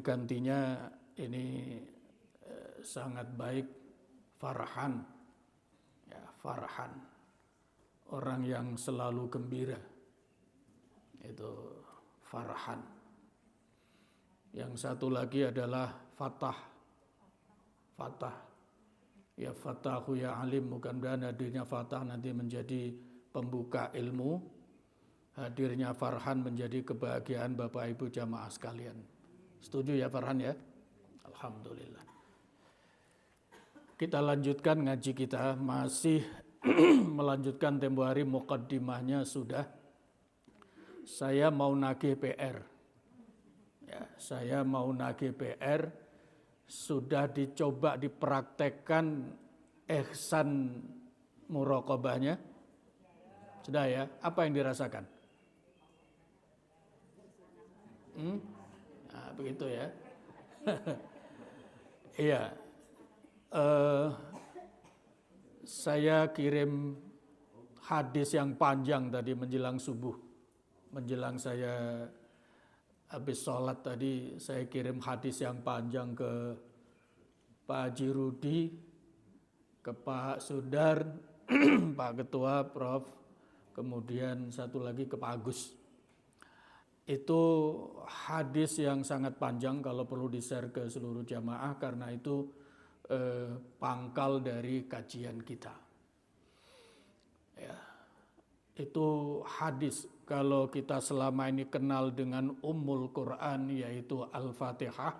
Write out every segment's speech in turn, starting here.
gantinya ini sangat baik, Farhan. Ya, Farhan. Orang yang selalu gembira. Itu Farhan. Yang satu lagi adalah Fatah. Fatah. Ya Fatahu ya alim, mudah-mudahan hadirnya Fatah nanti menjadi pembuka ilmu. Hadirnya Farhan menjadi kebahagiaan Bapak Ibu jamaah sekalian. Setuju ya Farhan ya? Alhamdulillah. Kita lanjutkan ngaji kita, masih melanjutkan tempo hari muqaddimahnya sudah. Saya mau nagih PR. Ya, saya mau nagih PR. Sudah dicoba dipraktekkan ihsan muraqabahnya. Sudah ya? Apa yang dirasakan? Nah, begitu ya. Iya. Saya kirim hadis yang panjang tadi menjelang subuh. Menjelang saya habis sholat tadi, saya kirim hadis yang panjang ke Pak Haji Rudi, ke Pak Sudar, Pak Ketua, Prof, kemudian satu lagi ke Pak Agus. Itu hadis yang sangat panjang, kalau perlu di-share ke seluruh jamaah, karena itu pangkal dari kajian kita. Ya, itu hadis. Kalau kita selama ini kenal dengan Ummul Quran, yaitu Al-Fatihah,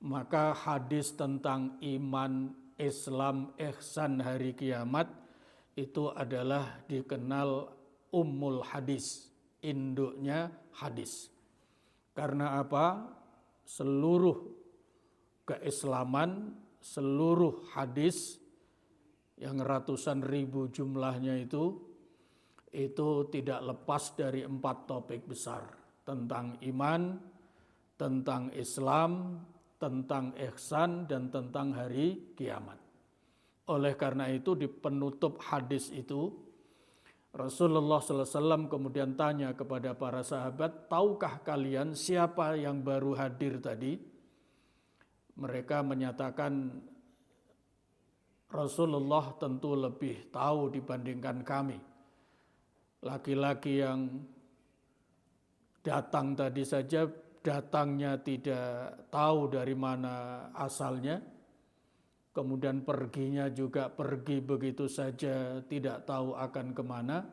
maka hadis tentang iman, Islam, ihsan, hari kiamat, itu adalah dikenal Ummul Hadis, induknya hadis. Karena apa? Seluruh keislaman, seluruh hadis yang ratusan ribu jumlahnya itu tidak lepas dari 4 topik besar, tentang iman, tentang Islam, tentang ihsan, dan tentang hari kiamat. Oleh karena itu di penutup hadis itu Rasulullah SAW kemudian tanya kepada para sahabat, tahukah kalian siapa yang baru hadir tadi? Mereka menyatakan, Rasulullah tentu lebih tahu dibandingkan kami. Laki-laki yang datang tadi saja, datangnya tidak tahu dari mana asalnya. Kemudian perginya juga pergi begitu saja, tidak tahu akan kemana.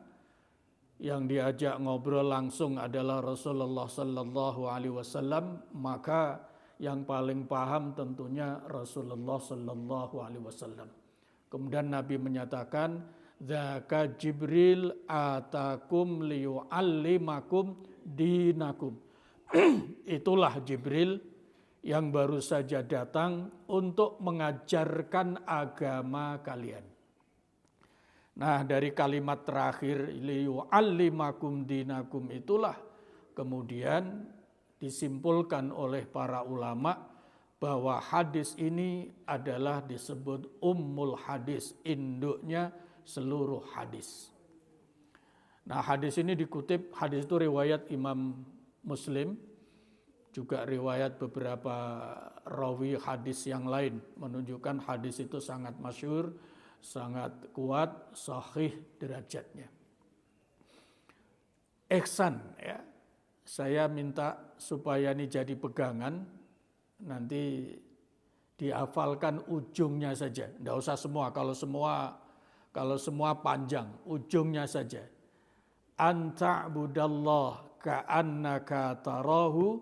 Yang diajak ngobrol langsung adalah Rasulullah Sallallahu Alaihi Wasallam, maka yang paling paham tentunya Rasulullah Sallallahu Alaihi Wasallam. Kemudian Nabi menyatakan, Dzaka Jibril atakum liyu'allimakum dinakum. Itulah Jibril yang baru saja datang untuk mengajarkan agama kalian. Nah, dari kalimat terakhir liyu'allimakum dinakum itulah kemudian disimpulkan oleh para ulama bahwa hadis ini adalah disebut Ummul Hadis, induknya seluruh hadis. Nah, hadis ini dikutip, hadis itu riwayat Imam Muslim, juga riwayat beberapa rawi hadis yang lain, menunjukkan hadis itu sangat masyhur, sangat kuat, sahih derajatnya. Ihsan, ya. Saya minta supaya ini jadi pegangan, nanti dihafalkan ujungnya saja. Tidak usah semua, kalau semua panjang, ujungnya saja. Anta'budallah ka'annaka tarahu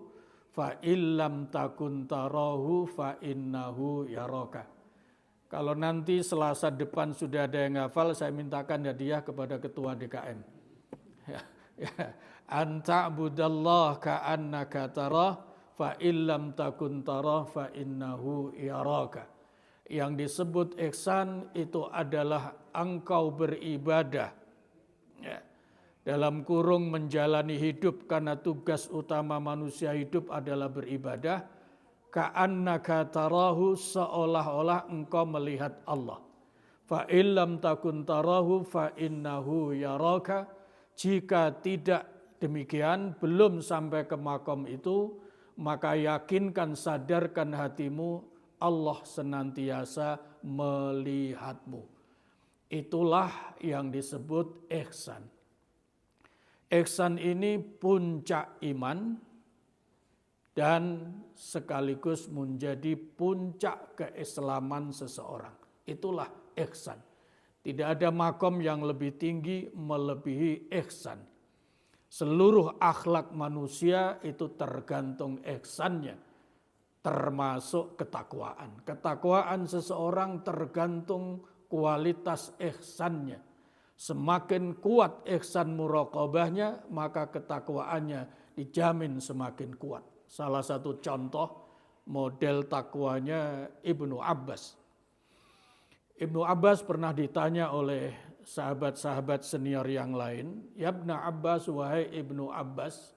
fa illam takun tarahu fa innahu yaraka. Kalau nanti Selasa depan sudah ada yang hafal, saya mintakan hadiah kepada ketua DKM. Ya. Anta'budallah ka'annaka tarah fa illam takun tarah fa innahu yaraka. Yang disebut ihsan itu adalah engkau beribadah, ya, dalam kurung menjalani hidup, karena tugas utama manusia hidup adalah beribadah. Ka'annaka tarahu, seolah-olah engkau melihat Allah. Fa illam takun tarahu fa innahu yaraka. Jika tidak demikian, belum sampai ke makom itu, maka yakinkan, sadarkan hatimu, Allah senantiasa melihatmu. Itulah yang disebut ihsan. Ihsan ini puncak iman dan sekaligus menjadi puncak keislaman seseorang. Itulah ihsan. Tidak ada makom yang lebih tinggi melebihi ihsan. Seluruh akhlak manusia itu tergantung ihsannya, termasuk ketakwaan. Ketakwaan seseorang tergantung kualitas ihsannya. Semakin kuat ihsan muraqabahnya, maka ketakwaannya dijamin semakin kuat. Salah satu contoh model takwanya Ibnu Abbas. Ibnu Abbas pernah ditanya oleh sahabat-sahabat senior yang lain, "Ya Ibnu Abbas, wahai Ibnu Abbas,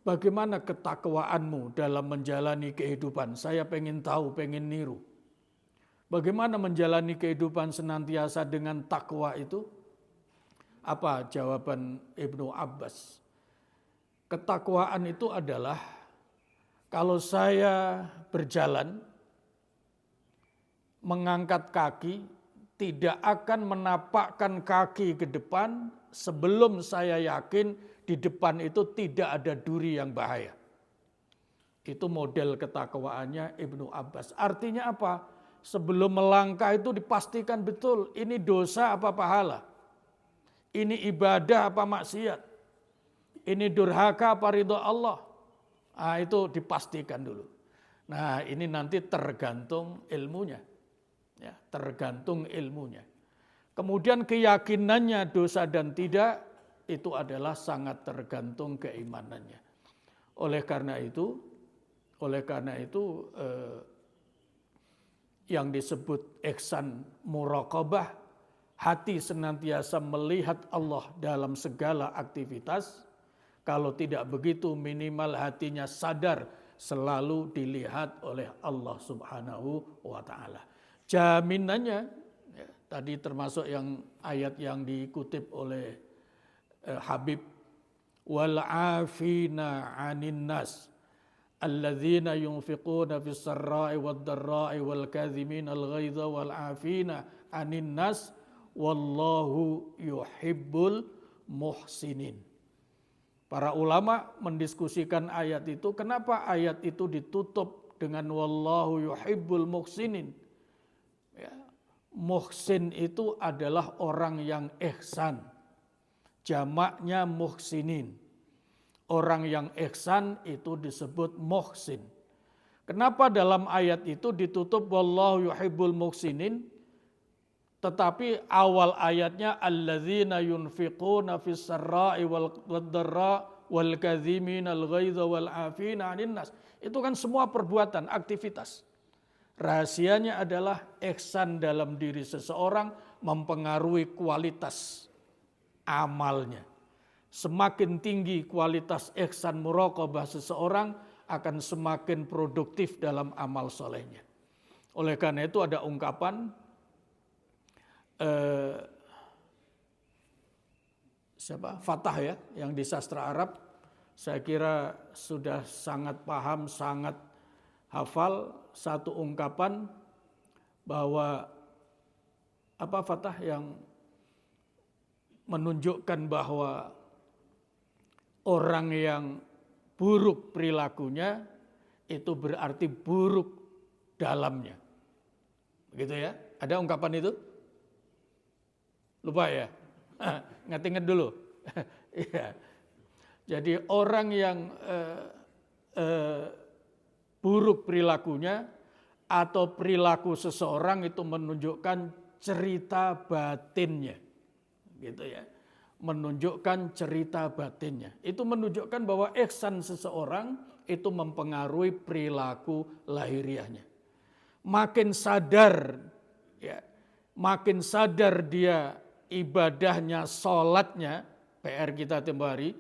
bagaimana ketakwaanmu dalam menjalani kehidupan? Saya pengen tahu, pengen niru. Bagaimana menjalani kehidupan senantiasa dengan takwa itu?" Apa jawaban Ibnu Abbas? Ketakwaan itu adalah kalau saya berjalan, mengangkat kaki, tidak akan menapakkan kaki ke depan sebelum saya yakin di depan itu tidak ada duri yang bahaya. Itu model ketakwaannya Ibnu Abbas. Artinya apa? Sebelum melangkah itu dipastikan betul ini dosa apa pahala. Ini ibadah apa maksiat. Ini durhaka apa ridho Allah. Nah, itu dipastikan dulu. Nah, ini nanti tergantung ilmunya. Ya, tergantung ilmunya. Kemudian keyakinannya dosa dan tidak itu adalah sangat tergantung keimanannya. Oleh karena itu yang disebut ihsan muraqabah, hati senantiasa melihat Allah dalam segala aktivitas. Kalau tidak begitu minimal hatinya sadar selalu dilihat oleh Allah Subhanahu wa ta'ala. Jaminannya, ya, tadi termasuk yang ayat yang dikutip oleh Habib, wal afina 'anin nas alladzina yunfiquna fis sarra'i wad dharra'i wal kadhimina al ghaidha wal afina 'anin nas wallahu yuhibbul muhsinin. Para ulama mendiskusikan ayat itu, kenapa ayat itu ditutup dengan wallahu yuhibbul muhsinin? Ya, muhsin itu adalah orang yang ihsan. Jamaknya muhsinin. Orang yang ihsan itu disebut muhsin. Kenapa dalam ayat itu ditutup wallahu yuhibbul muhsinin? Tetapi awal ayatnya alladzina yunfiquna fis sarra'i wal dharra wal kadhimina al ghaidha wal afina 'anil nas. Itu kan semua perbuatan, aktivitas. Rahasianya adalah ihsan dalam diri seseorang mempengaruhi kualitas amalnya. Semakin tinggi kualitas ihsan muraqabah seseorang akan semakin produktif dalam amal solehnya. Oleh karena itu ada ungkapan Fatah ya, yang di sastra Arab, saya kira sudah sangat paham, sangat hafal satu ungkapan bahwa Fatah yang menunjukkan bahwa orang yang buruk perilakunya itu berarti buruk dalamnya. Begitu ya? Ada ungkapan itu? Lupa ya? Ingat-ingat dulu. Ya. Jadi orang yang buruk perilakunya atau perilaku seseorang itu menunjukkan cerita batinnya. Gitu ya. Menunjukkan cerita batinnya. Itu menunjukkan bahwa ihsan seseorang itu mempengaruhi perilaku lahiriahnya. Makin sadar ya, makin sadar dia ibadahnya, sholatnya, PR kita tiap hari.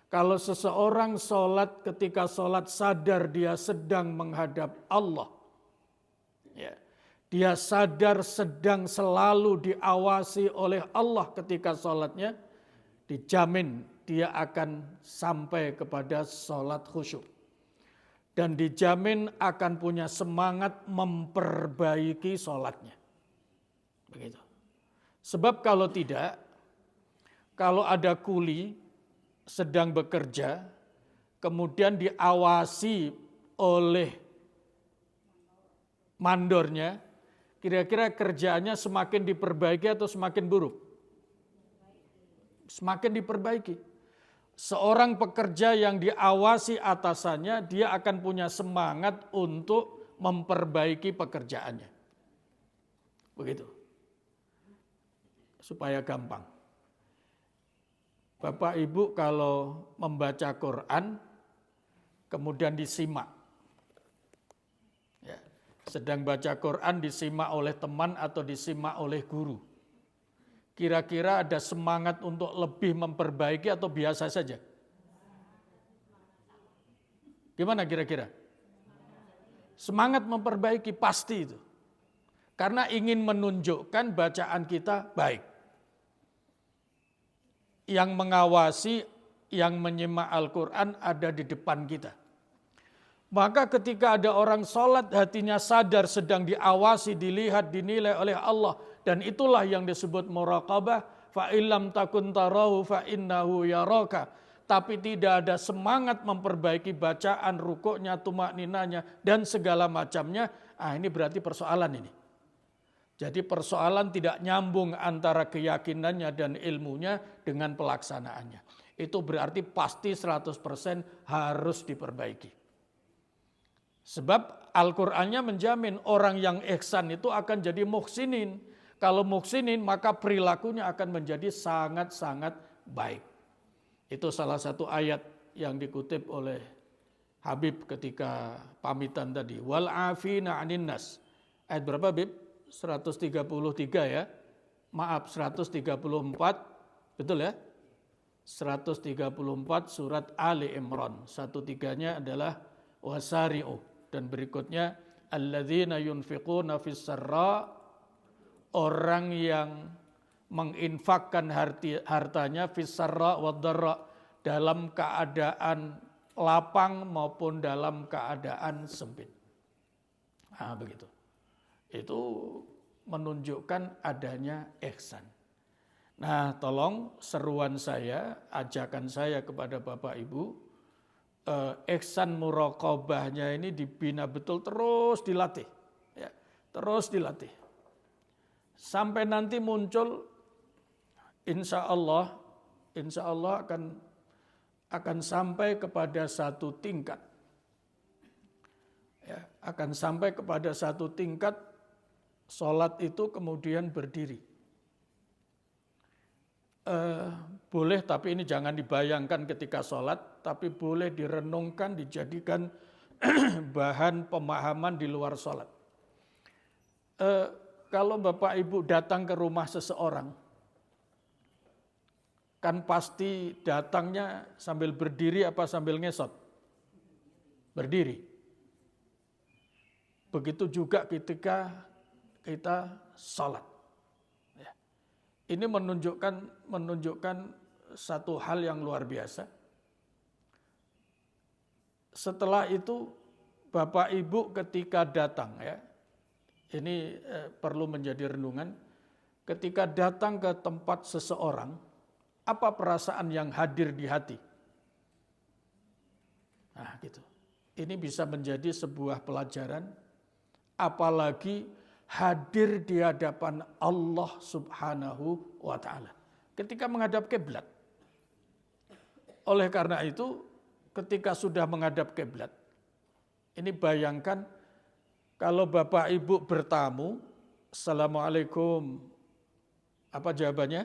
Kalau seseorang sholat, ketika sholat sadar dia sedang menghadap Allah. Ya. Dia sadar sedang selalu diawasi oleh Allah ketika sholatnya, dijamin dia akan sampai kepada sholat khusyuk. Dan dijamin akan punya semangat memperbaiki sholatnya. Begitu. Sebab kalau tidak, kalau ada kuli sedang bekerja, kemudian diawasi oleh mandornya, kira-kira kerjaannya semakin diperbaiki atau semakin buruk? Semakin diperbaiki. Seorang pekerja yang diawasi atasannya, dia akan punya semangat untuk memperbaiki pekerjaannya. Begitu. Supaya gampang. Bapak Ibu kalau membaca Quran, kemudian disimak. Ya, sedang baca Quran disimak oleh teman atau disimak oleh guru. Kira-kira ada semangat untuk lebih memperbaiki atau biasa saja? Gimana kira-kira? Semangat memperbaiki pasti itu. Karena ingin menunjukkan bacaan kita baik. Yang mengawasi, yang menyimak Al-Quran ada di depan kita. Maka ketika ada orang sholat hatinya sadar sedang diawasi, dilihat, dinilai oleh Allah. Dan itulah yang disebut muraqabah. Fa illam takun tarahu fa innahu yaraka. Tapi tidak ada semangat memperbaiki bacaan, rukuknya, tumakninanya, dan segala macamnya. Ini berarti persoalan ini. Jadi persoalan tidak nyambung antara keyakinannya dan ilmunya dengan pelaksanaannya. Itu berarti pasti 100% harus diperbaiki. Sebab Al-Qur'annya menjamin orang yang ihsan itu akan jadi muhsinin. Kalau muhsinin maka perilakunya akan menjadi sangat-sangat baik. Itu salah satu ayat yang dikutip oleh Habib ketika pamitan tadi. Wal afina 'anin nas. Ayat berapa Habib? 133 ya. Maaf 134. Betul ya? 134 surat Ali Imran. 1-3-nya adalah wasari'u. Dan berikutnya alladzina yunfiquna fis sarra, orang yang menginfakkan hartanya fis sarra wad dharra, dalam keadaan lapang maupun dalam keadaan sempit. Begitu. Itu menunjukkan adanya ihsan. Nah, tolong seruan saya, ajakan saya kepada Bapak Ibu, ihsan muraqabahnya ini dibina betul, terus dilatih. Ya, terus dilatih. Sampai nanti muncul insya Allah akan sampai kepada satu tingkat. Ya, akan sampai kepada satu tingkat sholat itu kemudian berdiri. Boleh, tapi ini jangan dibayangkan ketika sholat, tapi boleh direnungkan, dijadikan bahan pemahaman di luar sholat. Kalau Bapak Ibu datang ke rumah seseorang, kan pasti datangnya sambil berdiri apa sambil ngesot? Berdiri. Begitu juga ketika kita sholat. Ya. Ini menunjukkan satu hal yang luar biasa. Setelah itu Bapak Ibu ketika datang ya, ini perlu menjadi renungan. Ketika datang ke tempat seseorang, apa perasaan yang hadir di hati? Nah gitu. Ini bisa menjadi sebuah pelajaran, apalagi hadir di hadapan Allah Subhanahu wa Ta'ala ketika menghadap kiblat. Oleh karena itu, ketika sudah menghadap kiblat, ini bayangkan kalau Bapak Ibu bertamu, Assalamualaikum, apa jawabannya?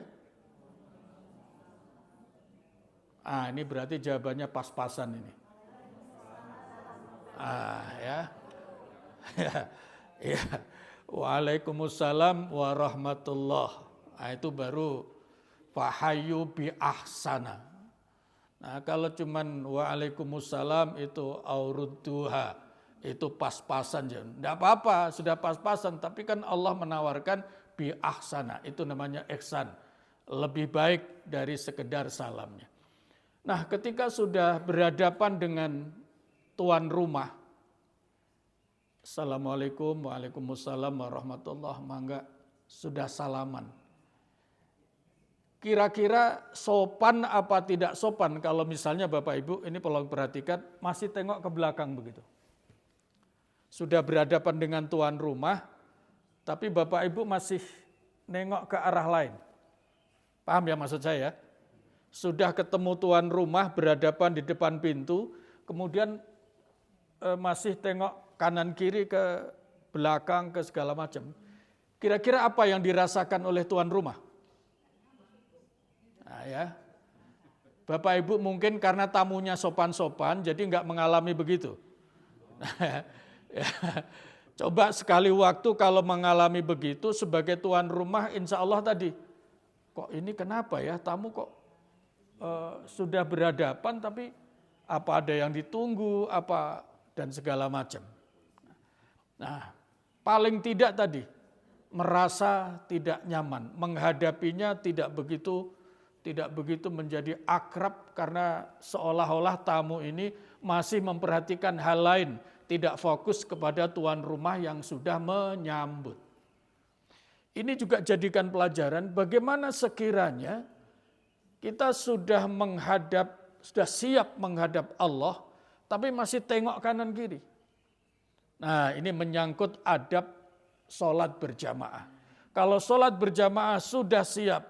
Ini berarti jawabannya pas-pasan ini. Ya. Waalaikumsalam warahmatullah. Itu baru fahayu bi ahsana. Nah, kalau cuman waalaikumsalam itu aurudduha, itu pas-pasan. Tidak apa-apa, sudah pas-pasan. Tapi kan Allah menawarkan bi ahsana, itu namanya ihsan. Lebih baik dari sekedar salamnya. Nah, ketika sudah berhadapan dengan tuan rumah, Assalamualaikum, waalaikumsalam warahmatullahi wabarakatuh, sudah salaman. Kira-kira sopan apa tidak sopan kalau misalnya Bapak Ibu, ini tolong perhatikan, masih tengok ke belakang begitu. Sudah berhadapan dengan tuan rumah, tapi Bapak Ibu masih nengok ke arah lain. Paham ya maksud saya? Sudah ketemu tuan rumah berhadapan di depan pintu, kemudian masih tengok kanan kiri ke belakang ke segala macam. Kira-kira apa yang dirasakan oleh tuan rumah? Nah ya, Bapak Ibu mungkin karena tamunya sopan-sopan jadi nggak mengalami begitu. Coba sekali waktu kalau mengalami begitu sebagai tuan rumah, insya Allah tadi, kok ini kenapa ya tamu kok sudah berhadapan tapi apa ada yang ditunggu apa dan segala macam. Nah, paling tidak tadi merasa tidak nyaman, menghadapinya tidak begitu menjadi akrab karena seolah-olah tamu ini masih memperhatikan hal lain, tidak fokus kepada tuan rumah yang sudah menyambut. Ini juga jadikan pelajaran bagaimana sekiranya kita sudah siap menghadap Allah, tapi masih tengok kanan kiri. Nah, ini menyangkut adab sholat berjamaah. Kalau sholat berjamaah sudah siap,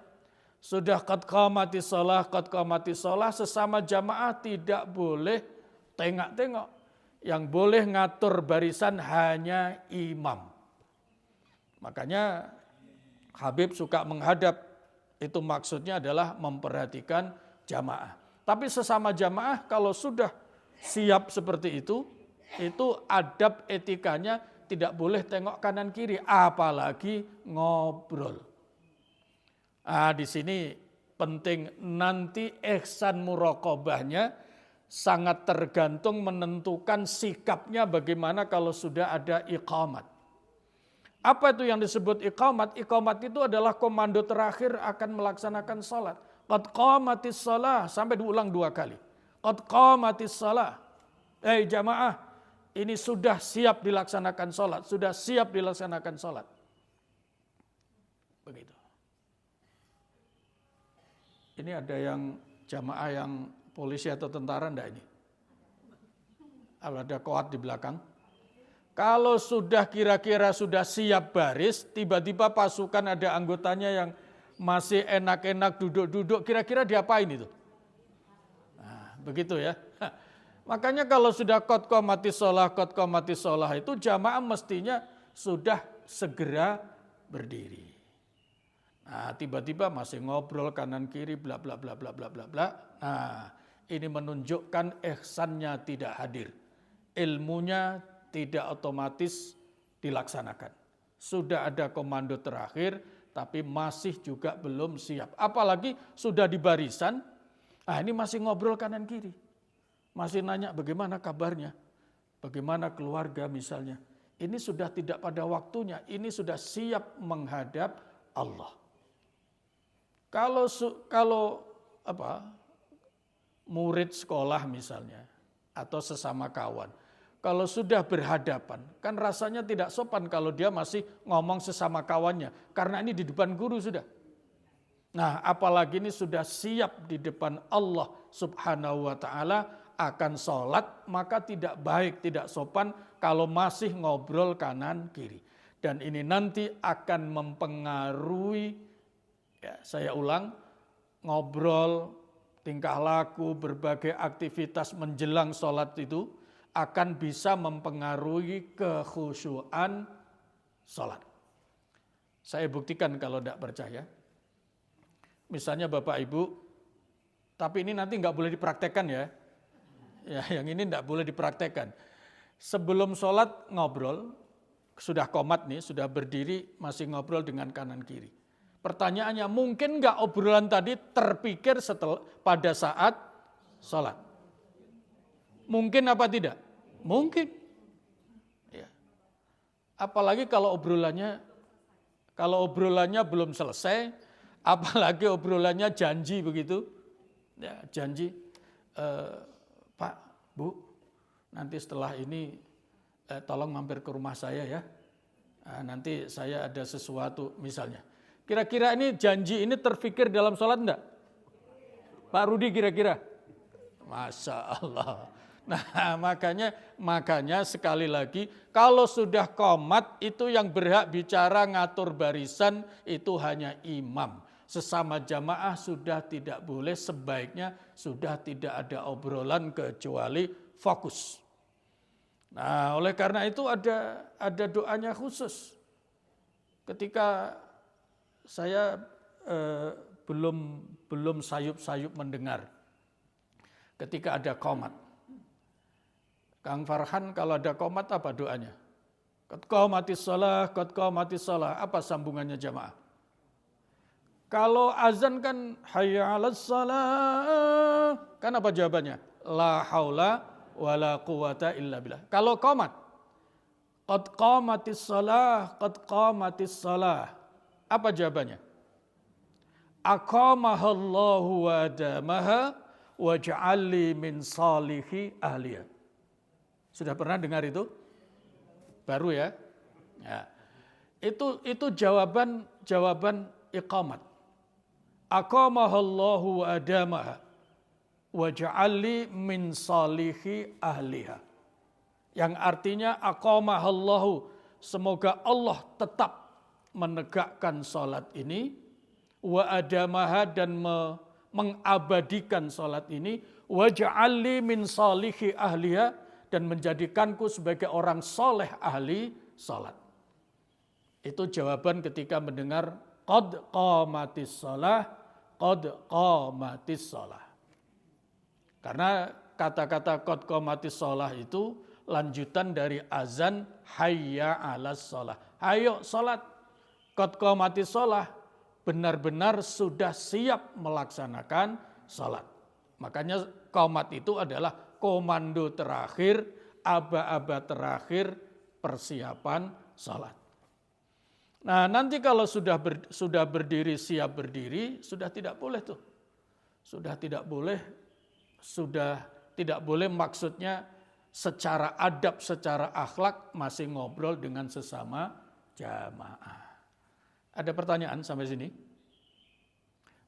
sudah qad qamatis shalah, sesama jamaah tidak boleh tengok-tengok. Yang boleh ngatur barisan hanya imam. Makanya Habib suka menghadap, itu maksudnya adalah memperhatikan jamaah. Tapi sesama jamaah kalau sudah siap seperti itu adab etikanya tidak boleh tengok kanan kiri, apalagi ngobrol. Di sini penting, nanti ihsan muraqabahnya sangat tergantung menentukan sikapnya bagaimana kalau sudah ada iqamat. Apa itu yang disebut iqamat? Iqamat itu adalah komando terakhir akan melaksanakan salat. Qad qamatis shalah, sampai diulang 2 kali. Qad qamatis shalah. Jamaah, ini sudah siap dilaksanakan salat, sudah siap dilaksanakan salat. Begitu. Ini ada yang jamaah yang polisi atau tentara enggak ini? Ada koat di belakang. Kalau sudah kira-kira sudah siap baris, tiba-tiba pasukan ada anggotanya yang masih enak-enak duduk-duduk, kira-kira diapain itu? Nah, begitu ya. Makanya kalau sudah qad qamatis shalah itu jamaah mestinya sudah segera berdiri. Nah, tiba-tiba masih ngobrol kanan kiri bla bla bla bla bla bla bla. Nah, ini menunjukkan ihsannya tidak hadir. Ilmunya tidak otomatis dilaksanakan. Sudah ada komando terakhir, tapi masih juga belum siap. Apalagi sudah di barisan, ini masih ngobrol kanan kiri. Masih nanya bagaimana kabarnya, bagaimana keluarga misalnya. Ini sudah tidak pada waktunya, ini sudah siap menghadap Allah. Kalau murid sekolah misalnya, atau sesama kawan, kalau sudah berhadapan, kan rasanya tidak sopan kalau dia masih ngomong sesama kawannya. Karena ini di depan guru sudah. Nah, apalagi ini sudah siap di depan Allah Subhanahu wa ta'ala akan sholat, maka tidak baik, tidak sopan kalau masih ngobrol kanan kiri. Dan ini nanti akan mempengaruhi, saya ulang, ngobrol, tingkah laku, berbagai aktivitas menjelang sholat itu, akan bisa mempengaruhi kekhusyuan sholat. Saya buktikan kalau tidak percaya. Misalnya Bapak Ibu, tapi ini nanti nggak boleh dipraktekkan ya. Yang ini nggak boleh dipraktekkan. Sebelum sholat ngobrol, sudah qomat nih, sudah berdiri, masih ngobrol dengan kanan kiri. Pertanyaannya, mungkin nggak obrolan tadi terpikir pada saat sholat? Mungkin apa tidak? Mungkin. Ya. Apalagi kalau obrolannya belum selesai, apalagi obrolannya janji begitu. Ya, janji. Pak, Bu, nanti setelah ini tolong mampir ke rumah saya ya. Nanti saya ada sesuatu misalnya. Kira-kira ini janji ini terfikir dalam sholat enggak? Pak Rudi kira-kira? Masya Allah. Nah makanya sekali lagi kalau sudah qomat itu yang berhak bicara ngatur barisan itu hanya imam. Sesama jamaah sudah tidak boleh, sebaiknya sudah tidak ada obrolan kecuali fokus. Nah oleh karena itu ada doanya khusus. Ketika saya belum sayup-sayup mendengar ketika ada qomat. Kang Farhan kalau ada qomat apa doanya? Qad qamatis shalah, qad qamatis shalah. Apa sambungannya jamaah? Kalau azan kan hayya 'alas shalah. Kan apa jawabannya? La haula wala quwata illa billah. Kalau qomat, qad qamatis shalah, qad qamatis shalah. Apa jawabannya? Aqamahallahu wa adamaha waj'alli min salihi ahliya. Sudah pernah dengar itu? Baru ya? Ya. Itu jawaban iqamat. Aqamahallahu wa adamaha waj'alli min salihi ahliha. Yang artinya aqamahallahu, semoga Allah tetap menegakkan salat ini, wa adamaha, dan mengabadikan salat ini, waj'alli min salihi ahliha, dan menjadikanku sebagai orang soleh ahli salat. Itu jawaban ketika mendengar qad qamatis shalah, qad qamatis shalah. Karena kata-kata qad qamatis shalah itu lanjutan dari azan hayya 'alas shalah. Ayo salat. Qad qamatis shalah, benar-benar sudah siap melaksanakan salat. Makanya qomat itu adalah komando terakhir, aba-aba terakhir persiapan salat. Nah nanti kalau sudah berdiri, siap berdiri, sudah tidak boleh tuh. Sudah tidak boleh maksudnya secara adab, secara akhlak masih ngobrol dengan sesama jamaah. Ada pertanyaan sampai sini?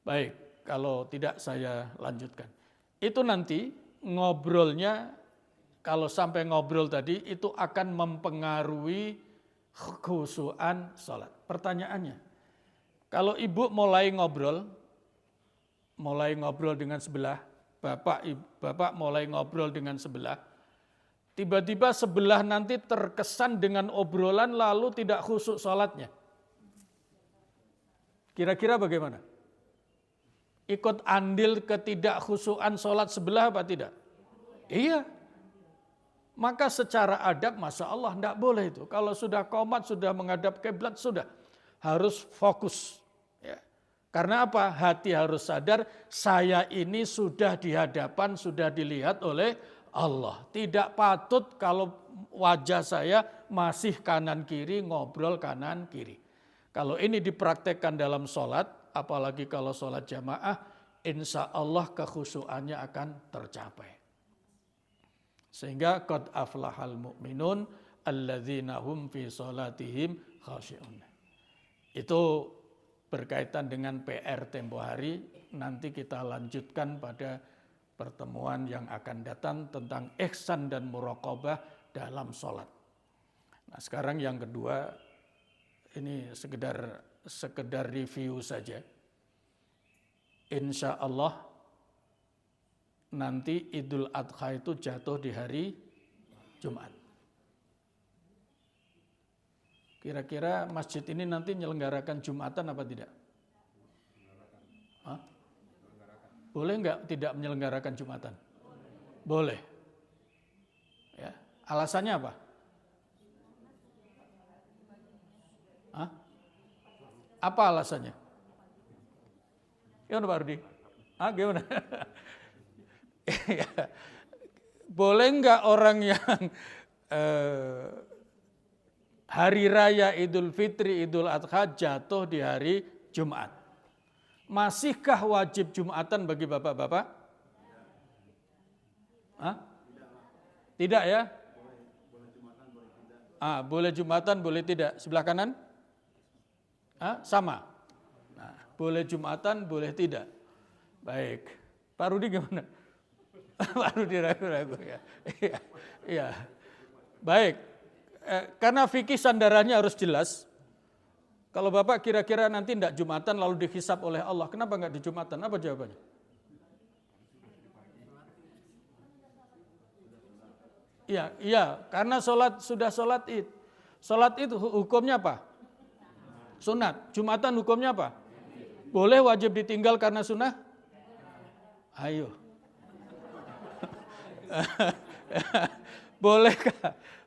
Baik, kalau tidak saya lanjutkan. Itu nanti ngobrolnya, kalau sampai ngobrol tadi, itu akan mempengaruhi khusyuan sholat. Pertanyaannya, kalau ibu mulai ngobrol dengan sebelah, bapak mulai ngobrol dengan sebelah, tiba-tiba sebelah nanti terkesan dengan obrolan lalu tidak khusyuk sholatnya. Kira-kira bagaimana? Ikut andil ketidakkhusyuan sholat sebelah apa tidak? Iya. Maka secara adab, Masya Allah, tidak boleh itu. Kalau sudah qomat, sudah menghadap kiblat, sudah. Harus fokus. Ya. Karena apa? Hati harus sadar, saya ini sudah di hadapan, sudah dilihat oleh Allah. Tidak patut kalau wajah saya masih kanan kiri, ngobrol kanan kiri. Kalau ini dipraktekkan dalam sholat, apalagi kalau sholat jamaah, insya Allah kekhusyuannya akan tercapai. Sehingga qad aflahal mu'minun alladzina hum fi sholatihim khashi'un. Itu berkaitan dengan PR tempo hari, nanti kita lanjutkan pada pertemuan yang akan datang tentang ihsan dan muraqabah dalam sholat. Nah sekarang yang kedua, ini sekedar review saja. Insya Allah nanti Idul Adha itu jatuh di hari Jumat. Kira-kira masjid ini nanti menyelenggarakan Jumatan apa tidak? Hah? Boleh enggak tidak menyelenggarakan Jumatan? Boleh. Ya. Alasannya apa? Hah? Apa alasannya? Gimana Pak Rudi? Gimana? Boleh enggak orang yang hari raya Idul Fitri, Idul Adha jatuh di hari Jumat? Masihkah wajib Jumatan bagi bapak-bapak? Hah? Tidak ya? Boleh Jumatan, boleh tidak. Sebelah kanan? Sama. Nah, boleh Jumatan, boleh tidak. Baik. Pak Rudi gimana? Pak Rudi ragu-ragu ya. Iya. Baik. Karena fikih sandarannya harus jelas. Kalau Bapak kira-kira nanti tidak Jumatan lalu dihisab oleh Allah, kenapa enggak di Jumatan? Apa jawabannya? Iya, karena sudah sholat id. Sholat id hukumnya apa? Sunat. Jumatan hukumnya apa? Boleh wajib ditinggal karena sunnah? Ayo.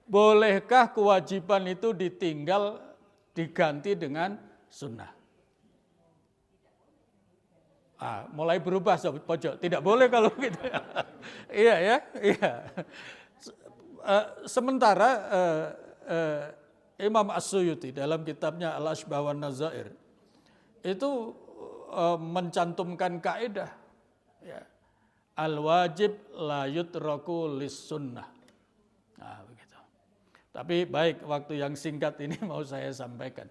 Bolehkah kewajiban itu ditinggal diganti dengan sunnah? Mulai berubah sobat pojok. Tidak boleh kalau gitu. Iya ya, iya. Sementara Imam As-Suyuti dalam kitabnya Al-Ashbah wan Nazair itu mencantumkan kaidah ya, al-wajib la yutraku lis-sunnah. Nah, begitu. Tapi baik, waktu yang singkat ini mau saya sampaikan.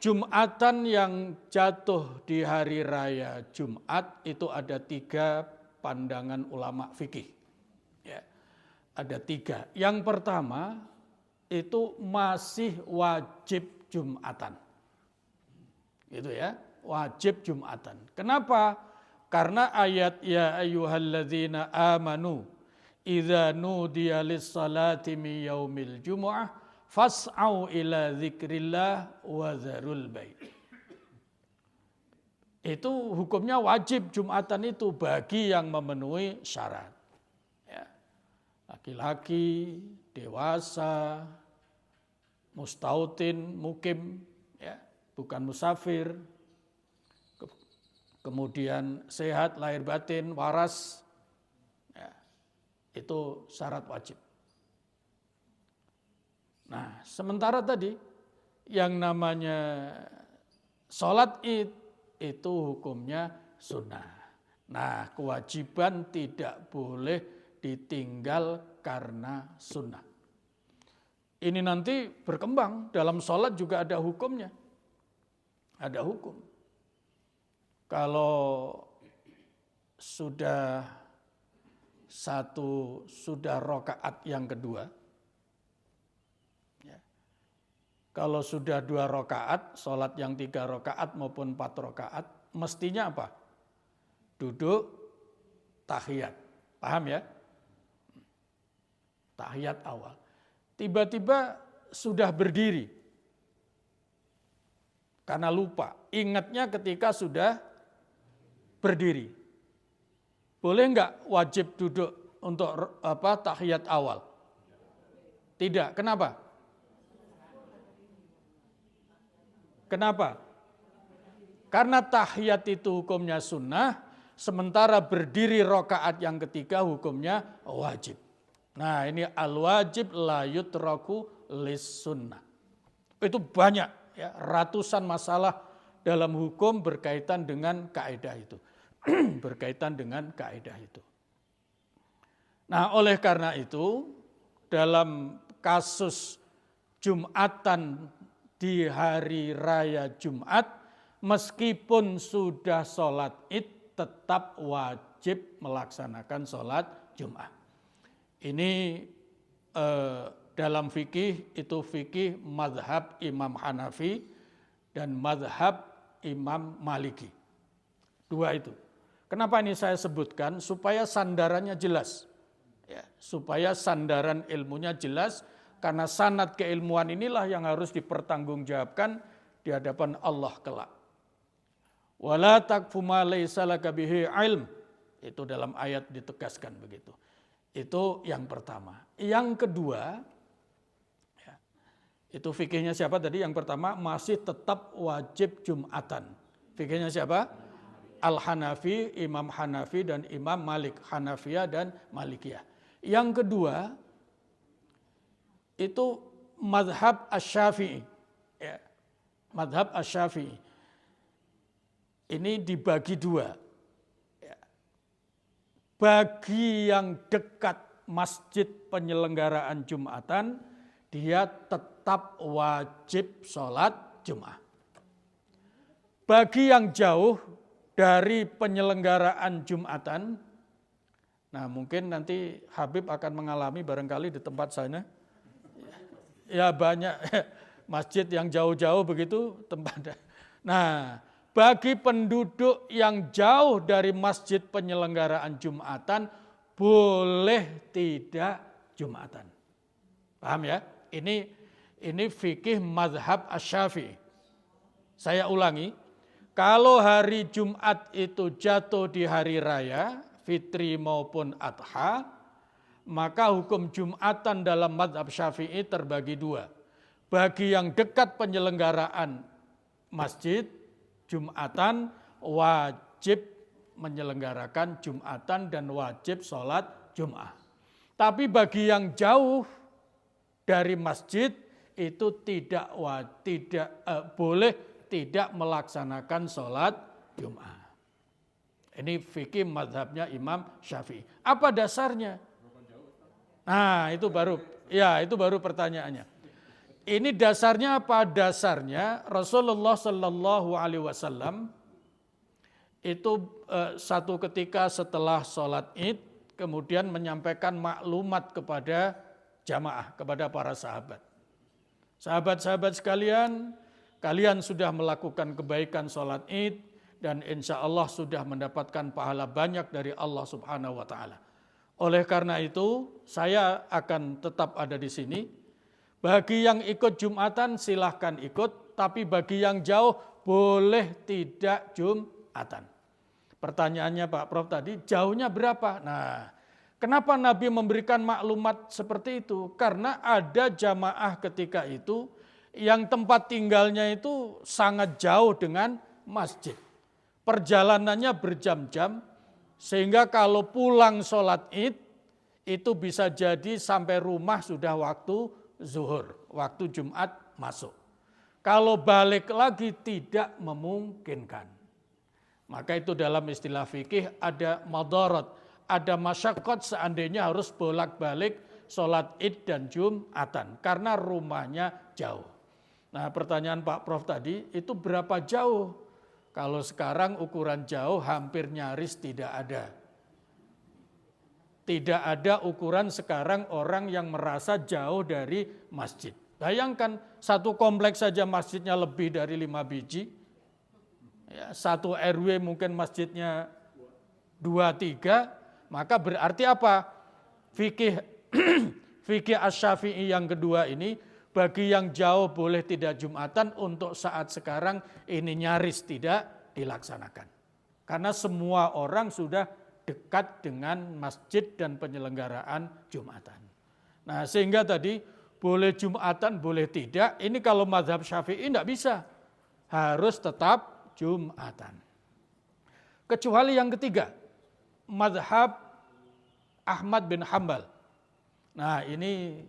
Jumatan yang jatuh di hari raya Jumat itu ada 3 pandangan ulama fikih. Ya, ada 3. Yang pertama itu masih wajib Jumatan. Gitu ya, wajib Jumatan. Kenapa? Karena ayat ya ayyuhalladzina amanu idza nudiya lis-salati min yaumil jumu'ah fas'au ila dzikrillah wa dzarul bai'. Itu hukumnya wajib Jumatan itu bagi yang memenuhi syarat. Ya. Laki-laki, dewasa, mustautin, mukim, ya, bukan musafir, kemudian sehat, lahir batin, waras, ya, itu syarat wajib. Nah, sementara tadi yang namanya sholat id itu hukumnya sunnah. Nah, kewajiban tidak boleh ditinggal karena sunnah. Ini nanti berkembang, dalam sholat juga ada hukumnya. Ada hukum. Kalau sudah rakaat yang kedua, ya. Kalau sudah 2 rakaat, sholat yang 3 rakaat maupun 4 rakaat, mestinya apa? Duduk tahiyat. Paham ya? Tahiyat awal. Tiba-tiba sudah berdiri. Karena lupa. Ingatnya ketika sudah berdiri. Boleh enggak wajib duduk untuk tahiyat awal? Tidak. Kenapa? Kenapa? Karena tahiyat itu hukumnya sunnah, sementara berdiri rakaat yang ketiga hukumnya wajib. Nah, ini al-wajib la yutraku lis sunnah. Itu banyak ya, ratusan masalah dalam hukum berkaitan dengan kaidah itu. Berkaitan dengan kaidah itu. Nah, oleh karena itu dalam kasus Jumatan di hari raya Jumat, meskipun sudah sholat id tetap wajib melaksanakan sholat Jumat. Ini dalam fikih itu fikih mazhab Imam Hanafi dan mazhab Imam Maliki. 2 itu. Kenapa ini saya sebutkan? Supaya sandarannya jelas. Ya, supaya sandaran ilmunya jelas, karena sanad keilmuan inilah yang harus dipertanggungjawabkan di hadapan Allah kelak. Wala taqfu ma laysa laka bihi ilm. Itu dalam ayat ditegaskan begitu. Itu yang pertama. Yang kedua, ya, itu fikihnya siapa tadi? Yang pertama masih tetap wajib Jumatan. Fikihnya siapa? Al-Hanafi, Imam Hanafi dan Imam Malik. Hanafiyah dan Malikiyah. Yang kedua, itu mazhab Asy-Syafi'i. Ya, mazhab Asy-Syafi'i. Ini dibagi 2. Ya. bagi yang dekat masjid penyelenggaraan Jumatan, dia tetap wajib sholat Jumat. Bagi yang jauh dari penyelenggaraan Jumatan, nah mungkin nanti Habib akan mengalami barangkali di tempat sana, ya banyak masjid yang jauh-jauh begitu tempatnya. Nah, bagi penduduk yang jauh dari masjid penyelenggaraan Jumatan, boleh tidak Jumatan. Paham ya? Ini fikih mazhab Asy-Syafi'i. Saya ulangi, kalau hari Jumat itu jatuh di hari raya, fitri maupun adha, maka hukum Jumatan dalam mazhab Syafi'i terbagi dua. Bagi yang dekat penyelenggaraan masjid, Jumatan wajib menyelenggarakan Jumatan dan wajib sholat Jum'ah. Tapi bagi yang jauh dari masjid itu boleh tidak melaksanakan sholat Jum'ah. Ini fikih mazhabnya Imam Syafi'i. Apa dasarnya? Nah, itu baru pertanyaannya. Ini dasarnya apa? Dasarnya Rasulullah Shallallahu Alaihi Wasallam itu satu ketika setelah sholat Id kemudian menyampaikan maklumat kepada jamaah, kepada para sahabat. Sahabat-sahabat sekalian, kalian sudah melakukan kebaikan sholat Id dan insya Allah sudah mendapatkan pahala banyak dari Allah Subhanahu Wa Taala. Oleh karena itu, saya akan tetap ada di sini. Bagi yang ikut Jumatan silahkan ikut, tapi bagi yang jauh boleh tidak Jumatan. Pertanyaannya Pak Prof tadi, jauhnya berapa? Nah, kenapa Nabi memberikan maklumat seperti itu? Karena ada jamaah ketika itu yang tempat tinggalnya itu sangat jauh dengan masjid. Perjalanannya berjam-jam, sehingga kalau pulang sholat Id, itu bisa jadi sampai rumah sudah waktu zuhur, waktu Jumat masuk. Kalau balik lagi tidak memungkinkan. Maka itu dalam istilah fikih ada madarat, ada masyaqqat seandainya harus bolak-balik sholat Id dan Jumatan karena rumahnya jauh. Nah, pertanyaan Pak Prof tadi itu berapa jauh? Kalau sekarang ukuran jauh hampir nyaris tidak ada. Tidak ada ukuran sekarang orang yang merasa jauh dari masjid. Bayangkan satu kompleks saja masjidnya lebih dari 5 biji. Ya, satu RW mungkin masjidnya 2-3, maka berarti apa? Fikih Asy-Syafi'i yang kedua ini, bagi yang jauh boleh tidak Jumatan, untuk saat sekarang ini nyaris tidak dilaksanakan. Karena semua orang sudah dekat dengan masjid dan penyelenggaraan Jumatan. Nah, sehingga tadi boleh Jumatan, boleh tidak. Ini kalau mazhab Syafi'i tidak bisa. Harus tetap Jumatan. Kecuali yang ketiga, mazhab Ahmad bin Hambal. Nah, ini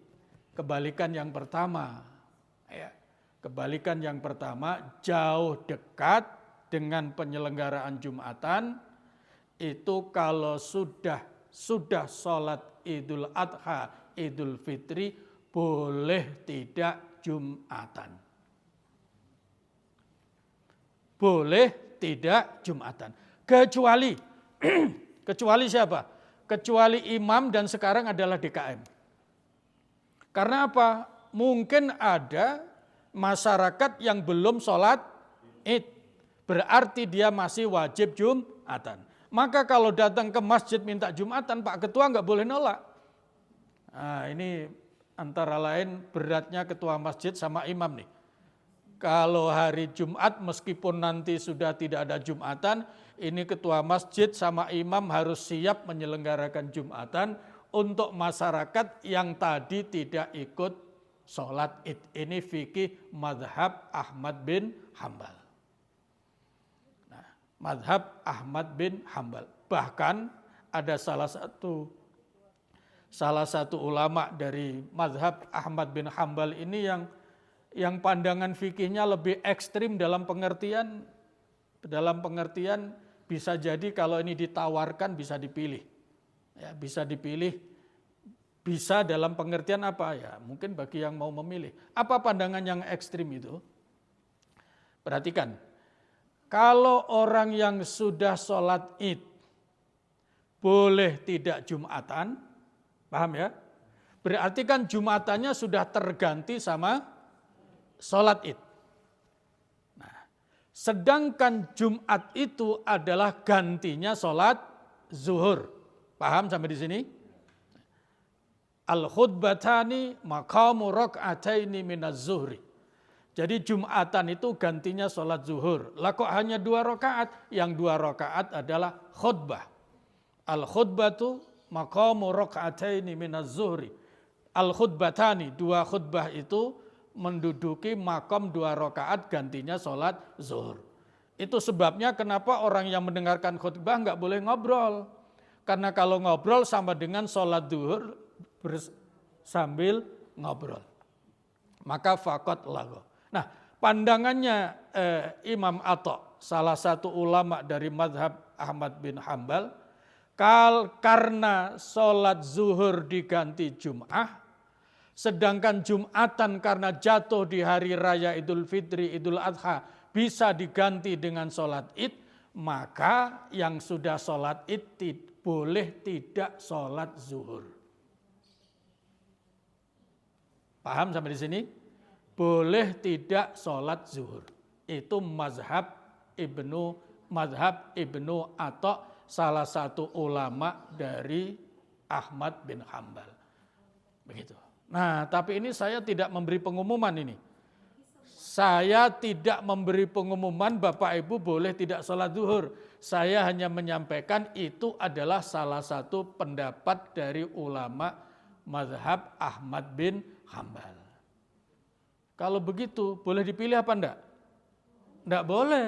kebalikan yang pertama. Ya, kebalikan yang pertama, jauh dekat dengan penyelenggaraan Jumatan, itu kalau sudah sholat Idul Adha, Idul Fitri, boleh tidak Jumatan. Boleh tidak Jumatan. Kecuali siapa? Kecuali imam dan sekarang adalah DKM. Karena apa? Mungkin ada masyarakat yang belum sholat Id. Berarti dia masih wajib Jumatan. Maka kalau datang ke masjid minta Jumatan, Pak Ketua nggak boleh nolak. Nah, ini antara lain beratnya ketua masjid sama imam nih. Kalau hari Jumat meskipun nanti sudah tidak ada Jumatan, ini ketua masjid sama imam harus siap menyelenggarakan Jumatan untuk masyarakat yang tadi tidak ikut sholat Id. Ini fikih mazhab Ahmad bin Hambal. Nah, mazhab Ahmad bin Hambal. Bahkan ada salah satu ulama dari mazhab Ahmad bin Hambal ini yang pandangan fikihnya lebih ekstrim dalam pengertian bisa jadi kalau ini ditawarkan bisa dipilih. Ya, bisa dipilih, bisa dalam pengertian apa ya? Mungkin bagi yang mau memilih. Apa pandangan yang ekstrim itu? Perhatikan, kalau orang yang sudah sholat id boleh tidak Jumatan, paham ya? Berarti kan Jumatannya sudah terganti sama sholat id. Nah, sedangkan Jumat itu adalah gantinya sholat zuhur. Paham sampai di sini? Al-khutbatani maqamu rak'ataini minaz zuhri. Jadi Jumatan itu gantinya sholat zuhur. Lah kok hanya 2 rakaat? Yang 2 rakaat adalah khutbah. Al-khutbatu maqamu rak'ataini minaz zuhri. Al-khutbatani, 2 khutbah itu menduduki makam 2 rakaat gantinya sholat zuhur. Itu sebabnya kenapa orang yang mendengarkan khutbah nggak boleh ngobrol. Karena kalau ngobrol sama dengan sholat zuhur sambil ngobrol. Maka fakot lagu. Nah, pandangannya Imam Atha, salah satu ulama dari mazhab Ahmad bin Hambal, karena sholat zuhur diganti Jum'ah, sedangkan Jum'atan karena jatuh di hari raya Idul Fitri, Idul Adha, bisa diganti dengan sholat id, maka yang sudah sholat id boleh tidak sholat zuhur. Paham sampai di sini? Boleh tidak sholat zuhur. Itu mazhab Ibnu Atha, salah satu ulama dari Ahmad bin Hambal. Begitu. Nah, tapi ini saya tidak memberi pengumuman ini. Saya tidak memberi pengumuman Bapak Ibu boleh tidak sholat zuhur. Saya hanya menyampaikan itu adalah salah satu pendapat dari ulama mazhab Ahmad bin Hambal. Kalau begitu, boleh dipilih apa enggak? Enggak boleh.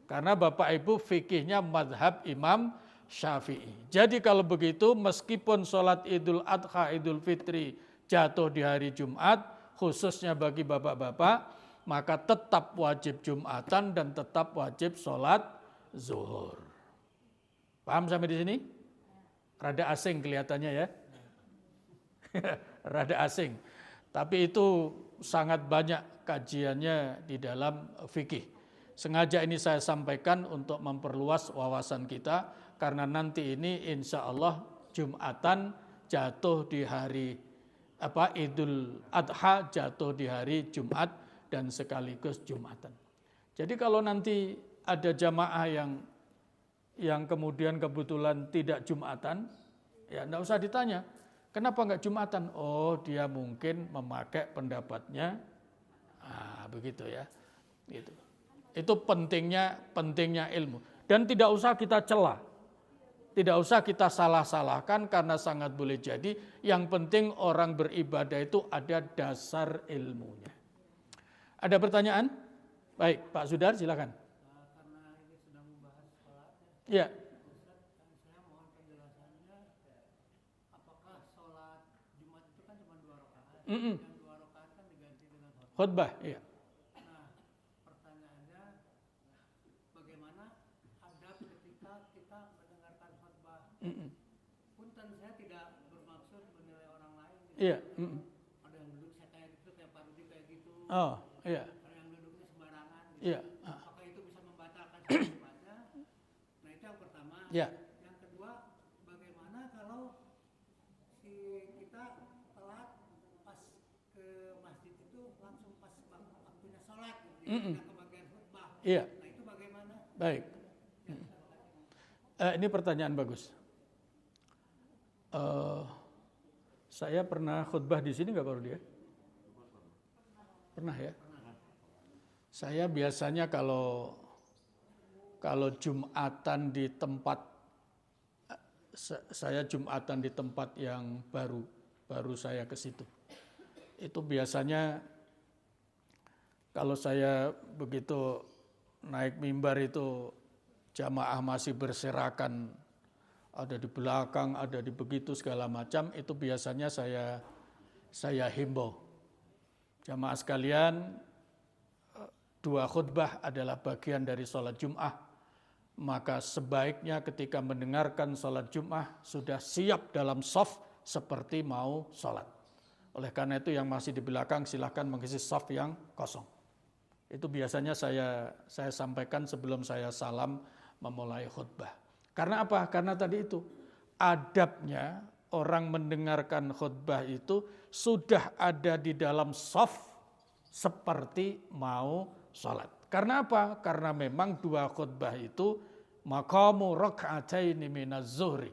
Karena Bapak Ibu fikihnya mazhab Imam Syafi'i. Jadi kalau begitu, meskipun sholat Idul Adha, Idul Fitri jatuh di hari Jumat, khususnya bagi bapak-bapak, maka tetap wajib Jumatan dan tetap wajib sholat zuhur. Paham sampai di sini? Rada asing kelihatannya ya. Rada asing. Tapi itu sangat banyak kajiannya di dalam fikih. Sengaja ini saya sampaikan untuk memperluas wawasan kita, karena nanti ini insya Allah Jumatan jatuh di hari Idul Adha jatuh di hari Jumat dan sekaligus Jumatan. Jadi kalau nanti ada jamaah yang kemudian kebetulan tidak Jumatan, ya enggak usah ditanya, kenapa enggak Jumatan? Oh, dia mungkin memakai pendapatnya, begitu ya. Gitu. Itu pentingnya ilmu. Dan tidak usah kita celah. Tidak usah kita salah-salahkan karena sangat boleh jadi. Yang penting orang beribadah itu ada dasar ilmunya. Ada pertanyaan? Baik, Pak Sudar silakan. Karena ini sudah membahas sholat ya. Saya mohon penjelasannya, apakah sholat Jumat itu kan cuma 2 rakaat, yang 2 rakaat kan diganti dengan khutbah. Iya. Nah, pertanyaannya, bagaimana adab ketika kita mendengarkan khutbah? Punten, saya tidak bermaksud menilai orang lain. Iya. Ada yang duduk saya kayak gitu, kayak Pak Rudi kayak gitu. Oh, iya. Ada yang duduknya sembarangan. Gitu. Iya. Apakah itu bisa membatalkan sholatnya? Nah, itu yang pertama. Iya. Yang kedua, bagaimana kalau kita telat pas ke masjid itu langsung pas waktunya sholat, kita ke bagian khutbah. Iya. Nah, itu bagaimana? Baik. Ini pertanyaan bagus. Saya pernah khutbah di sini nggak Pak Rudi? Pernah ya. Saya biasanya kalau Jumatan di tempat, saya Jumatan di tempat yang baru saya ke situ. Itu biasanya kalau saya begitu naik mimbar itu jamaah masih berserakan, ada di belakang, ada di begitu segala macam, itu biasanya saya himbau. Jamaah sekalian, 2 khutbah adalah bagian dari sholat Jum'ah. maka sebaiknya ketika mendengarkan sholat Jum'ah sudah siap dalam shaf seperti mau sholat. Oleh karena itu yang masih di belakang silahkan mengisi shaf yang kosong. Itu biasanya saya sampaikan sebelum saya salam memulai khutbah. Karena apa? Karena tadi itu adabnya orang mendengarkan khutbah itu sudah ada di dalam shaf seperti mau sholat. Karena apa? Karena memang dua khutbah itu maqamu raka'ataini minaz zuhri.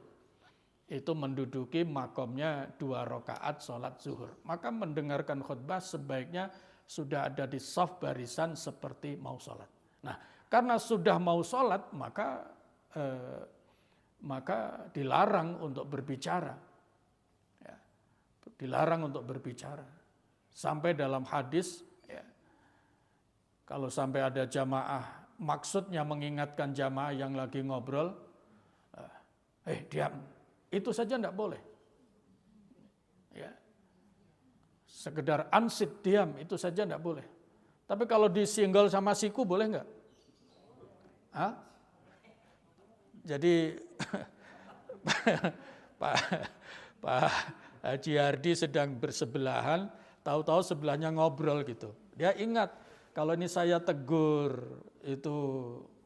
Itu menduduki makomnya 2 rakaat sholat zuhur. Maka mendengarkan khutbah sebaiknya sudah ada di shaf barisan seperti mau sholat. Nah, karena sudah mau sholat maka dilarang untuk berbicara. Ya, dilarang untuk berbicara. Sampai dalam hadis, ya, kalau sampai ada jamaah, maksudnya mengingatkan jamaah yang lagi ngobrol, diam, itu saja tidak boleh. Ya. Sekedar ansit, diam, itu saja tidak boleh. Tapi kalau disinggol sama siku boleh nggak? Hah? Jadi Pak Haji Hardi sedang bersebelahan, tahu-tahu sebelahnya ngobrol gitu. Dia ingat, kalau ini saya tegur, itu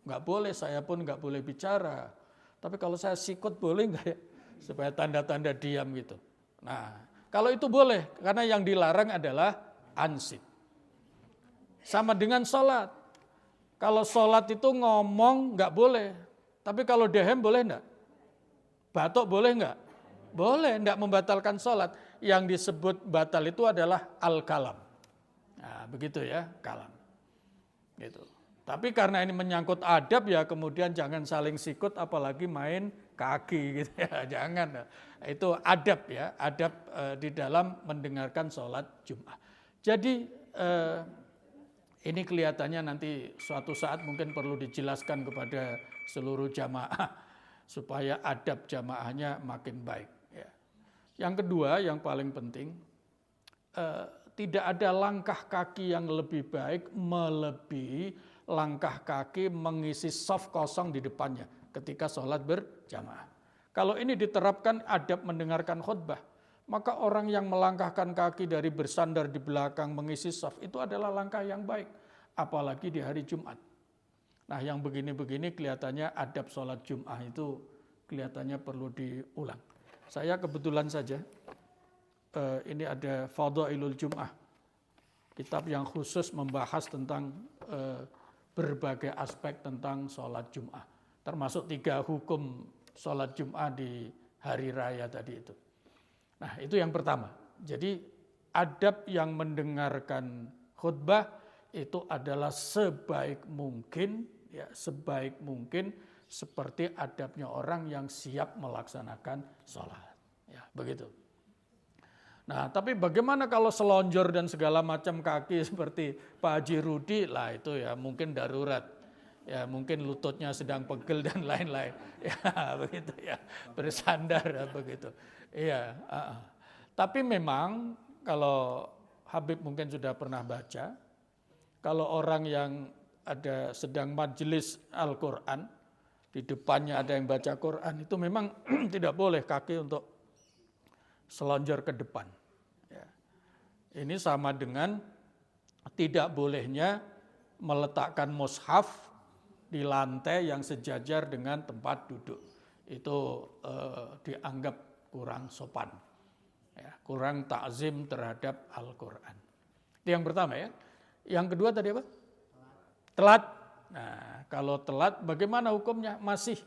nggak boleh, saya pun nggak boleh bicara. Tapi kalau saya sikut boleh nggak ya? Supaya tanda-tanda diam gitu. Nah, kalau itu boleh, karena yang dilarang adalah ansit. Sama dengan sholat. Kalau sholat itu ngomong nggak boleh. Tapi kalau dehem boleh enggak? Batuk boleh enggak? Boleh, enggak membatalkan sholat. Yang disebut batal itu adalah al-kalam. Nah, begitu ya, kalam. Gitu. Tapi karena ini menyangkut adab ya kemudian jangan saling sikut apalagi main kaki gitu ya. Jangan. Itu adab ya, adab di dalam mendengarkan sholat Jum'ah. Jadi ini kelihatannya nanti suatu saat mungkin perlu dijelaskan kepada seluruh jamaah supaya adab jamaahnya makin baik. Ya. Yang kedua, yang paling penting, tidak ada langkah kaki yang lebih baik melebihi langkah kaki mengisi shaf kosong di depannya ketika sholat berjamaah. Kalau ini diterapkan adab mendengarkan khutbah, maka orang yang melangkahkan kaki dari bersandar di belakang mengisi shaf itu adalah langkah yang baik, apalagi di hari Jumat. Nah, yang begini-begini kelihatannya adab sholat Jum'ah itu kelihatannya perlu diulang. Saya kebetulan saja, ini ada Fadhailul Jum'ah, kitab yang khusus membahas tentang berbagai aspek tentang sholat Jum'ah. Termasuk 3 hukum sholat Jum'ah di hari raya tadi itu. Nah, itu yang pertama. Jadi adab yang mendengarkan khutbah itu adalah sebaik mungkin seperti adabnya orang yang siap melaksanakan sholat. Ya, begitu. Nah, tapi bagaimana kalau selonjor dan segala macam kaki seperti Pak Haji Rudi, lah itu ya mungkin darurat. Ya, mungkin lututnya sedang pegel dan lain-lain. Ya, begitu ya. Bersandar ya, begitu. Iya, Tapi memang kalau Habib mungkin sudah pernah baca, kalau orang yang ada sedang majelis Al-Quran, di depannya ada yang baca Quran, itu memang tidak boleh kaki untuk selonjor ke depan. Ya. Ini sama dengan tidak bolehnya meletakkan mushaf di lantai yang sejajar dengan tempat duduk. Itu dianggap kurang sopan, ya, kurang takzim terhadap Al-Quran. Itu yang pertama ya. Yang kedua tadi apa? Telat. Nah, kalau telat bagaimana hukumnya? Masih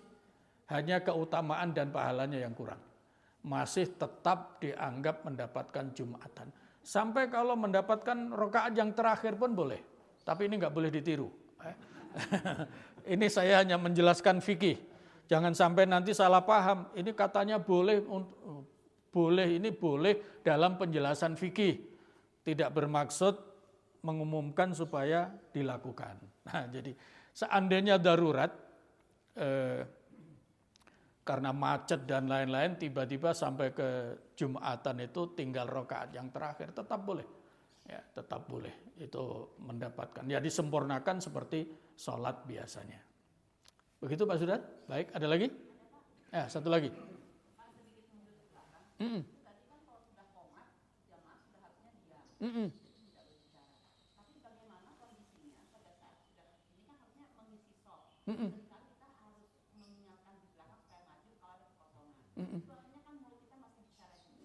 hanya keutamaan dan pahalanya yang kurang. Masih tetap dianggap mendapatkan Jumatan. Sampai kalau mendapatkan rakaat yang terakhir pun boleh. Tapi ini nggak boleh ditiru. Ini saya hanya menjelaskan fikih. Jangan sampai nanti salah paham. Ini katanya boleh dalam penjelasan fikih. Tidak bermaksud mengumumkan supaya dilakukan. Nah, jadi seandainya darurat karena macet dan lain-lain tiba-tiba sampai ke Jumatan itu tinggal rakaat yang terakhir tetap boleh. Ya, tetap boleh itu mendapatkan. Ya disempurnakan seperti sholat biasanya. Begitu Pak Sudar? Baik, ada lagi? Ya, satu lagi. Mm-mm. Mm-mm. Mm-mm. Mm-mm.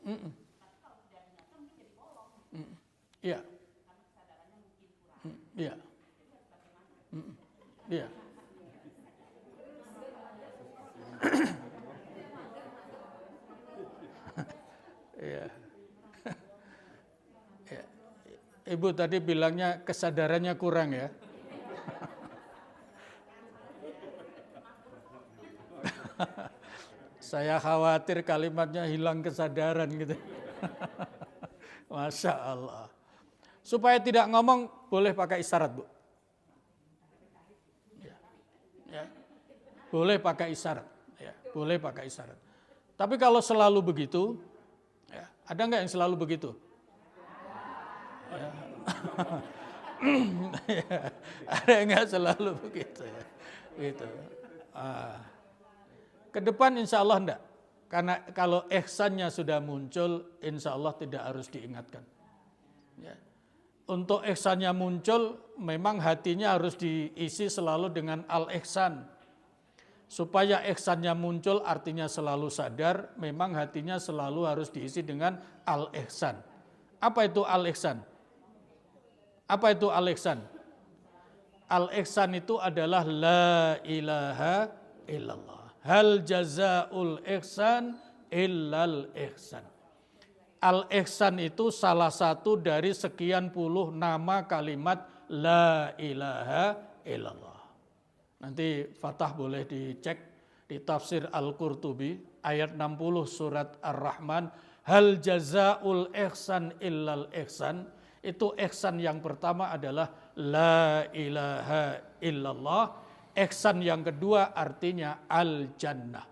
Mm-mm. Mm-mm. Iya. Iya. Mm-mm. Iya. Iya. Iya. Ibu tadi bilangnya kesadarannya kurang ya. Saya khawatir kalimatnya hilang kesadaran gitu. Masya Allah. Supaya tidak ngomong boleh pakai isyarat, Bu. Ya. Ya. Boleh pakai isyarat. Ya. Boleh pakai isyarat. Tapi kalau selalu begitu, ya, ada nggak yang selalu begitu? Ya. Ada nggak selalu begitu ya? Gitu. Ke depan insya Allah enggak. Karena kalau ihsannya sudah muncul, insya Allah tidak harus diingatkan. Ya. Untuk ihsannya muncul, memang hatinya harus diisi selalu dengan al-ihsan. Supaya ihsannya muncul artinya selalu sadar, memang hatinya selalu harus diisi dengan al-ihsan. Apa itu al-ihsan? Apa itu al-ihsan? Al-ihsan itu adalah la ilaha illallah. Hal jazaul ihsan illal ihsan. Al-ihsan itu salah satu dari sekian puluh nama kalimat la ilaha illallah. Nanti Fatah boleh dicek di tafsir Al-Qurtubi ayat 60 surat Ar-Rahman. Hal jazaul ihsan illal ihsan. Itu ihsan yang pertama adalah la ilaha illallah. Ihsan yang kedua artinya al-jannah.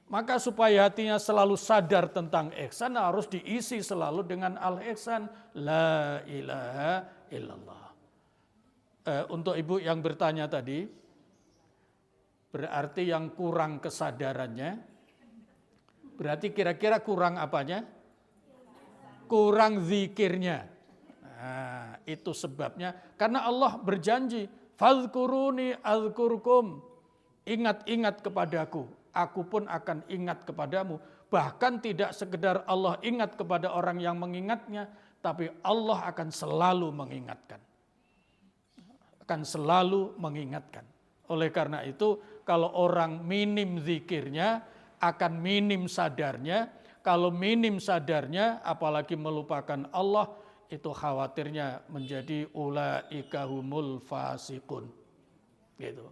Maka supaya hatinya selalu sadar tentang ihsan harus diisi selalu dengan al-ihsan. La ilaha illallah. Untuk ibu yang bertanya tadi, berarti yang kurang kesadarannya, berarti kira-kira kurang apanya? Kurang zikirnya. Nah, itu sebabnya. Karena Allah berjanji, fadhkuruni azkurkum. Ingat-ingat kepadaku, aku pun akan ingat kepadamu. Bahkan tidak sekedar Allah ingat kepada orang yang mengingatnya, tapi Allah akan selalu mengingatkan. Akan selalu mengingatkan. Oleh karena itu, kalau orang minim zikirnya, akan minim sadarnya. Kalau minim sadarnya, apalagi melupakan Allah, itu khawatirnya menjadi ulaika humul fasiqun. Gitu.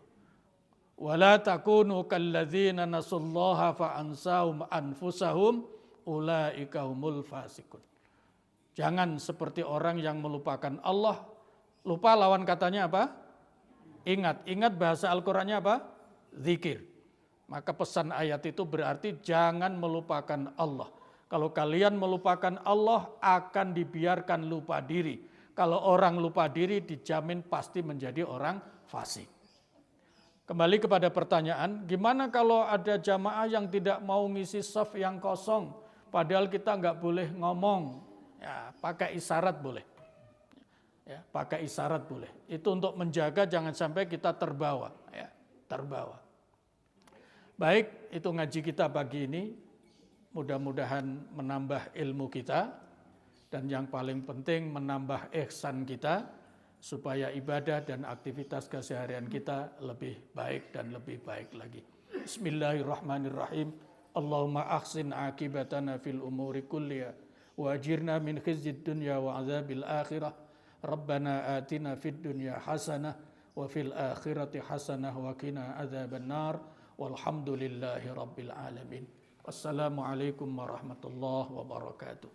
Wala takunu kalladzina nasullaha fa'ansahum anfusahum ulaika humul fasiqun. Jangan seperti orang yang melupakan Allah. Lupa lawan katanya apa? Ingat. Ingat bahasa Al-Qur'annya apa? Zikir. Maka pesan ayat itu berarti jangan melupakan Allah. Kalau kalian melupakan Allah akan dibiarkan lupa diri. Kalau orang lupa diri dijamin pasti menjadi orang fasik. Kembali kepada pertanyaan, gimana kalau ada jamaah yang tidak mau ngisi shaf yang kosong, padahal kita nggak boleh ngomong, ya pakai isyarat boleh, ya pakai isyarat boleh. Itu untuk menjaga jangan sampai kita terbawa, ya terbawa. Baik, itu ngaji kita pagi ini, mudah-mudahan menambah ilmu kita dan yang paling penting menambah ihsan kita. Supaya ibadah dan aktivitas keseharian kita lebih baik dan lebih baik lagi. Bismillahirrahmanirrahim. Allahumma ahsin akibatana fil umuri kulliha wa ajirna min khizyid dunya wa azabil akhirah. Rabbana atina fid dunya hasanah wa fil akhirati hasanah wa qina adzaban nar. Walhamdulillahi rabbil alamin. Wassalamualaikum warahmatullahi wabarakatuh.